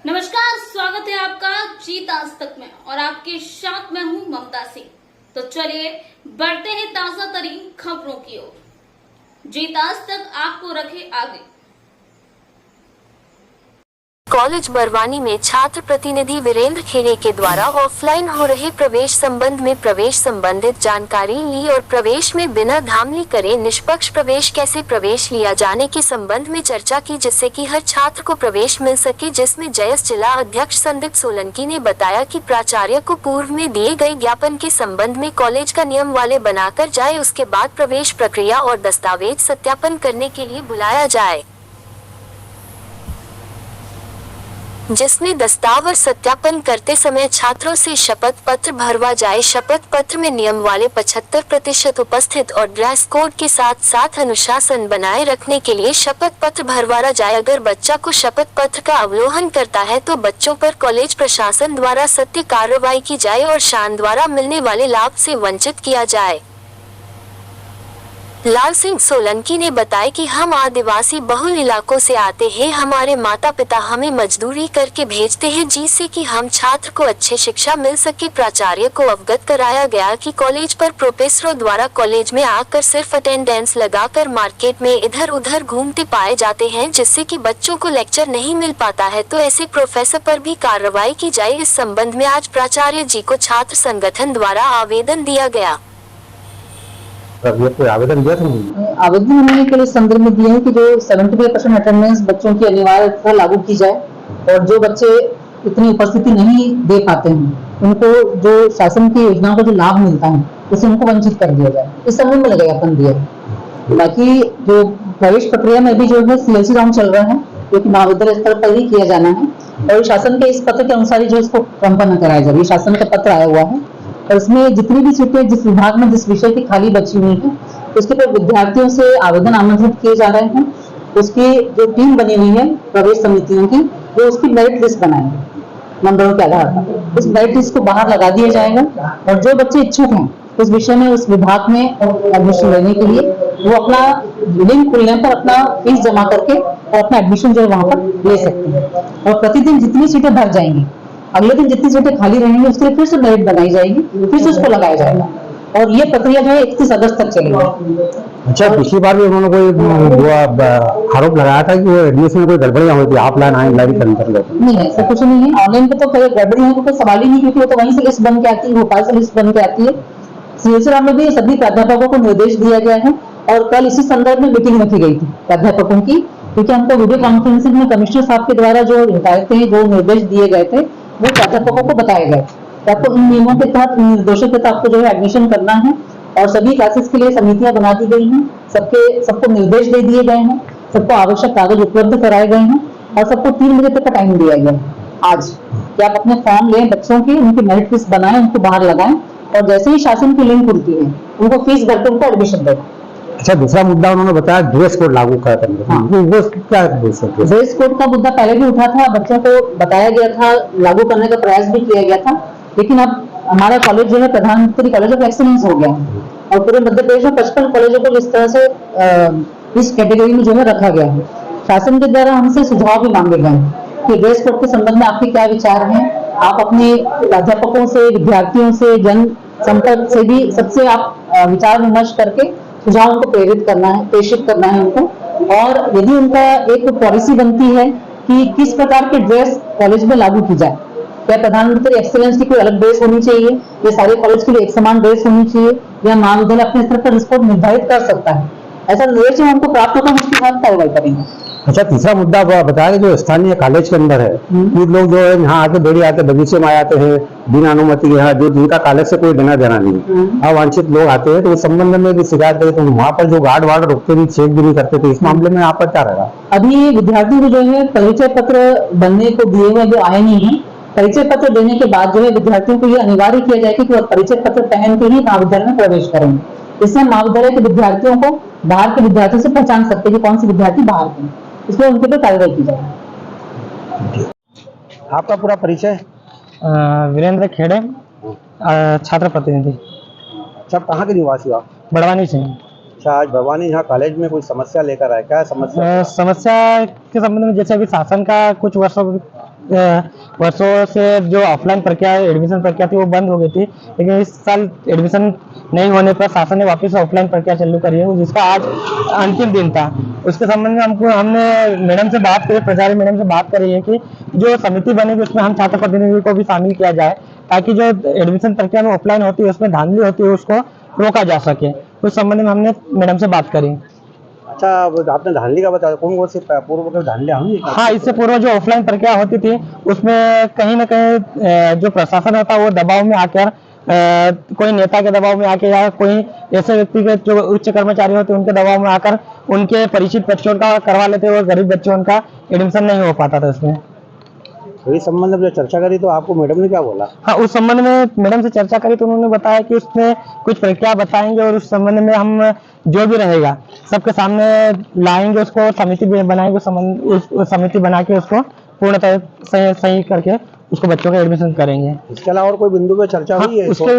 नमस्कार, स्वागत है आपका जीत आज तक में और आपके साथ मैं हूं ममता सिंह। तो चलिए बढ़ते हैं ताजा तरीन खबरों की ओर। जीत आज तक आपको रखे आगे। कॉलेज बरवानी में छात्र प्रतिनिधि वीरेंद्र खेड़े के द्वारा ऑफलाइन हो रहे प्रवेश संबंध में प्रवेश संबंधित जानकारी ली और प्रवेश में बिना धांधली करे निष्पक्ष प्रवेश कैसे प्रवेश लिया जाने के संबंध में चर्चा की, जिससे कि हर छात्र को प्रवेश मिल सके। जिसमें जयस जिला अध्यक्ष संदीप सोलंकी ने बताया कि प्राचार्य को पूर्व में दिए गए ज्ञापन के संबंध में कॉलेज का नियम वाले बनाकर जाए, उसके बाद प्रवेश प्रक्रिया और दस्तावेज सत्यापन करने के लिए बुलाया जाए, जिसमें दस्तावेज सत्यापन करते समय छात्रों से शपथ पत्र भरवा जाए। शपथ पत्र में नियम वाले 75% उपस्थित और ड्रेस कोड के साथ साथ अनुशासन बनाए रखने के लिए शपथ पत्र भरवाया जाए। अगर बच्चा को शपथ पत्र का अवलोकन करता है तो बच्चों पर कॉलेज प्रशासन द्वारा सख्त कार्रवाई की जाए और शान द्वारा मिलने वाले लाभ से वंचित किया जाए। लाल सिंह सोलंकी ने बताया कि हम आदिवासी बहुल इलाकों से आते हैं, हमारे माता पिता हमें मजदूरी करके भेजते हैं जिससे कि हम छात्र को अच्छी शिक्षा मिल सके। प्राचार्य को अवगत कराया गया कि कॉलेज पर प्रोफेसरों द्वारा कॉलेज में आकर सिर्फ अटेंडेंस लगाकर मार्केट में इधर उधर घूमते पाए जाते हैं, जिससे कि बच्चों को लेक्चर नहीं मिल पाता है, तो ऐसे प्रोफेसर पर भी कार्रवाई की जाए। इस संबंध में आज प्राचार्य जी को छात्र संगठन द्वारा आवेदन दिया गया। ये कोई आवेदन दिया था? आवेदन उन्होंने के लिए संदर्भ में दिया है कि जो 75% अटेंडेंस बच्चों की अनिवार्यता लागू की जाए और जो बच्चे इतनी उपस्थिति नहीं दे पाते हैं उनको जो शासन की योजनाओं का जो लाभ मिलता है उसे उनको वंचित कर दिया जाए। इस संबंध में ज्ञापन दिया है। बाकी जो प्रवेश प्रक्रिया में भी जो है CLC राउंड चल रहा है, जो कि महाविद्यालय स्तर पर ही किया जाना है और शासन के इस पत्र के अनुसार ही जो इसको संपन्न कराया जाए। शासन का पत्र आया हुआ है और इसमें जितनी भी सीटें जिस विभाग में जिस विषय की खाली बची हुई है उसके पर विद्यार्थियों से आवेदन आमंत्रित किए जा रहे हैं। उसकी जो टीम बनी हुई है प्रवेश समितियों की, वो उसकी मेरिट लिस्ट बनाएंगे नंबरों के आधार पर। उस मेरिट लिस्ट को बाहर लगा दिया जाएगा और जो बच्चे इच्छुक हैं उस विषय में उस विभाग में एडमिशन लेने के लिए वो अपना लिंक खुलने पर अपना फीस जमा करके और अपना एडमिशन जो है वहां पर ले सकते हैं। और प्रतिदिन जितनी सीटें भर जाएंगी, अगले दिन जितनी सीटें खाली रहेंगी उसके लिए फिर से मेरिट बनाई जाएगी, फिर से उसको लगाया जाएगा और ये प्रक्रिया जो है 31 अगस्त तक चलेगी। अच्छा, पिछली बार भी उन्होंने कोई आरोप लगाया था कि वो एडमिशन में कोई गड़बड़ियां हुई थी ऑफलाइन ऑनलाइन के अंतर्गत? नहीं, ऐसा कुछ नहीं है। ऑनलाइन पे तो कोई गड़बड़ी है कोई सवाल ही नहीं, क्योंकि वो तो वहीं से लिस्ट बन के आती है, भोपाल से लिस्ट बन के आती है। CLC राउंड में भी सभी प्राध्यापकों को निर्देश दिया गया है और कल इसी संदर्भ में मीटिंग रखी गई थी प्राध्यापकों की, क्योंकि हमको वीडियो कॉन्फ्रेंसिंग में कमिश्नर साहब के द्वारा जो हिदायत थे, जो निर्देश दिए गए थे वो प्राध्यापकों को बताए गए। आपको इन नियमों के तहत, इन निर्देशों के तहत आपको जो है एडमिशन करना है और सभी क्लासेस के लिए समितियां बना दी गई हैं। सबको निर्देश दे दिए गए हैं, सबको आवश्यक कागज उपलब्ध कराए गए हैं और सबको 3 बजे तक का टाइम दिया गया है आज कि आप अपने फॉर्म लें बच्चों की, उनकी मेरिट लिस्ट बनाएं, उनको बाहर लगाएं और जैसे ही शासन की लिंक खुलती है उनको फीस भरकर उनको एडमिशन दें। अच्छा, दूसरा मुद्दा उन्होंने बताया ड्रेस कोड लागू करना। हाँ। वो क्या ड्रेस कोड का मुद्दा पहले भी उठा था, बच्चों को बताया गया था, लागू करने का प्रयास भी किया गया था, लेकिन अब हमारा कॉलेज जो है प्रधानमंत्री कॉलेज ऑफ एक्सीलेंस हो गया है और पूरे मध्य प्रदेश में 55 कॉलेजों को इस तरह से इस कैटेगरी में जो है रखा गया है। शासन के द्वारा हमसे सुझाव भी मांगे गए कि ड्रेस कोड के संबंध में आपके क्या विचार हैं। आप अपने प्राध्यापकों से, विद्यार्थियों से, जन संपर्क से भी सबसे आप विचार विमर्श करके सुझावों को प्रेषित करना है उनको। और यदि उनका एक पॉलिसी बनती है कि किस प्रकार के ड्रेस कॉलेज में लागू की जाए, क्या प्रधानमंत्री एक्सीलेंस की कोई अलग ड्रेस होनी चाहिए, या सारे कॉलेज के लिए एक समान ड्रेस होनी चाहिए, या महाविद्यालय अपने स्तर पर इसको निर्धारित कर सकता है, ऐसा निर्देश हमको प्राप्त होगा, उसके बाद कार्रवाई करेंगे। अच्छा, तीसरा मुद्दा बताया कि जो स्थानीय कॉलेज के अंदर है कुछ लोग जो है यहाँ आके बेड़ी आते बगीचे में आते हैं बिना अनुमति के, यहाँ जो जिनका कॉलेज से कोई देना देना नहीं, अवांछित लोग आते हैं, तो उस संबंध में भी शिकायत देते, तो वहाँ पर जो गार्ड वार्ड रुकते भी, चेक भी नहीं करते, तो इस मामले में आप पर क्या रहेगा? अभी विद्यार्थियों को जो है परिचय पत्र बनने को दिए हुए जो आए नहीं है, परिचय पत्र देने के बाद जो है विद्यार्थियों को ये अनिवार्य किया जाएगा कि वो परिचय पत्र पहन के ही महाविद्यालय में प्रवेश करेंगे। इससे महाविद्यालय के विद्यार्थियों को बाहर के विद्यार्थियों से पहचान सकते हैं कि कौन से विद्यार्थी बाहर के, इसलिए उनके पर कार्रवाई की जाएगी। आपका पूरा परिचय? वीरेंद्र खेड़े, छात्र प्रतिनिधि। अच्छा, कहाँ के निवासी आप? बड़वानी से। अच्छा, आज भवानी यहाँ कॉलेज में कोई समस्या लेकर आए, क्या समस्या? समस्या के संबंध में जैसे अभी शासन का कुछ वर्षों वर्षों से जो ऑफलाइन प्रक्रिया एडमिशन प्रक्रिया थी वो बंद हो गई थी, लेकिन इस साल एडमिशन नहीं होने पर शासन ने वापस ऑफलाइन प्रक्रिया चालू करी है, जिसका आज अंतिम दिन था। उसके संबंध में हमने मैडम से बात करी, प्राचार्य मैडम से बात करी है कि जो समिति बनेगी उसमें हम छात्र प्रतिनिधि को भी शामिल किया जाए, ताकि जो एडमिशन प्रक्रिया में ऑफलाइन होती है उसमें धांधली होती है उसको रोका जा सके। उस संबंध में हमने मैडम से बात करी। अच्छा, आपने धांधली का बताया, कौन कौन सी पूर्व में धांधलियां हुई? हाँ, इससे पूर्व जो ऑफलाइन प्रक्रिया होती थी उसमें कहीं ना कहीं जो प्रशासन होता है वो दबाव में आकर कोई नेता के दबाव में आके या कोई ऐसे व्यक्ति के जो उच्च कर्मचारी होते हैं उनके दबाव में आकर उनके परिचित बच्चों का करवा लेते और गरीब बच्चों का एडमिशन नहीं हो पाता था इसमें। इस संबंध में चर्चा करी तो आपको मैडम ने क्या बोला? हाँ, उस संबंध में मैडम से चर्चा करी तो उन्होंने बताया कि उसमें कुछ प्रक्रिया बताएंगे और उस संबंध में हम जो भी रहेगा सबके सामने लाएंगे, उसको समिति बनाएंगे, उस समिति बना के उसको पूर्णतः सही करके उसको बच्चों का एडमिशन करेंगे। इसके अलावा और कोई बिंदु पे चर्चा हुई है? उसके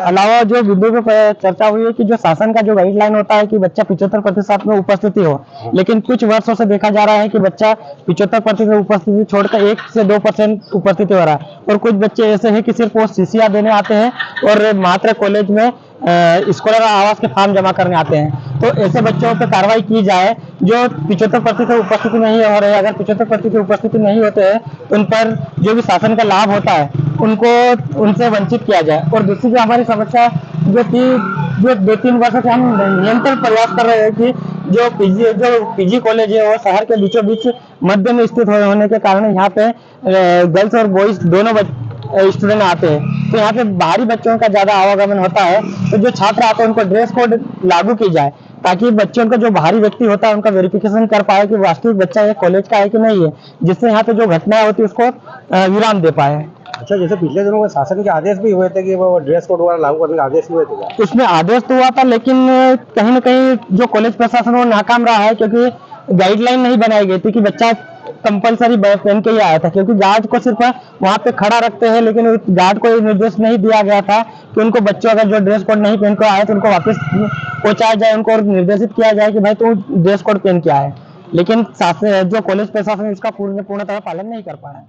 अलावा जो बिंदु पे चर्चा हुई है कि जो शासन का जो गाइडलाइन होता है कि बच्चा 75% में उपस्थिति हो, लेकिन कुछ वर्षों से देखा जा रहा है कि बच्चा 75% उपस्थिति छोड़कर 1 से 2% उपस्थिति हो रहा है, और कुछ बच्चे ऐसे हैं कि सिर्फ वो CCR देने आते हैं और मात्र कॉलेज में स्कॉलर आवास के फॉर्म जमा करने आते हैं। तो ऐसे बच्चों पर कार्रवाई की जाए जो 75% उपस्थिति नहीं हो रहे। अगर 75% उपस्थिति नहीं होते हैं तो उन पर जो भी शासन का लाभ होता है उनको उनसे वंचित किया जाए। और दूसरी जो हमारी समस्या जो 2-3 वर्षों से हम निरंतर प्रयास कर रहे हैं कि जो पीजी कॉलेज है वो शहर के बीचों बीच मध्य में स्थित होने के कारण यहाँ पे गर्ल्स और बॉयज दोनों स्टूडेंट आते हैं, तो यहाँ पे बाहरी बच्चों का ज्यादा आवागमन होता है। तो जो छात्र आते हैं उनको ड्रेस कोड लागू की जाए, ताकि बच्चों का जो बाहरी व्यक्ति होता है उनका वेरिफिकेशन कर पाए कि वास्तविक बच्चा ये कॉलेज का है कि नहीं है, जिससे यहाँ पे जो घटनाएं होती है उसको विराम दे पाए। अच्छा, जैसे पिछले दिनों में शासन के आदेश भी हुए थे कि वो ड्रेस कोड वगैरह लागू करने के आदेश हुए थे क्या? उसमें आदेश तो हुआ था, लेकिन कहीं ना कहीं जो कॉलेज प्रशासन वो नाकाम रहा है, क्योंकि गाइडलाइन नहीं बनाई गई थी कि बच्चा कंपलसरी पहन के ही आया था। क्योंकि गार्ड को सिर्फ वहाँ पे खड़ा रखते हैं, लेकिन गार्ड को निर्देश नहीं दिया गया था कि उनको बच्चों अगर जो ड्रेस कोड नहीं पहन कर आए तो उनको वापस पहुंचाया जाए, उनको निर्देशित किया जाए कि भाई तू ड्रेस कोड पहन के आए। लेकिन जो कॉलेज प्रशासन इसका पूर्णतः पालन नहीं कर पाया।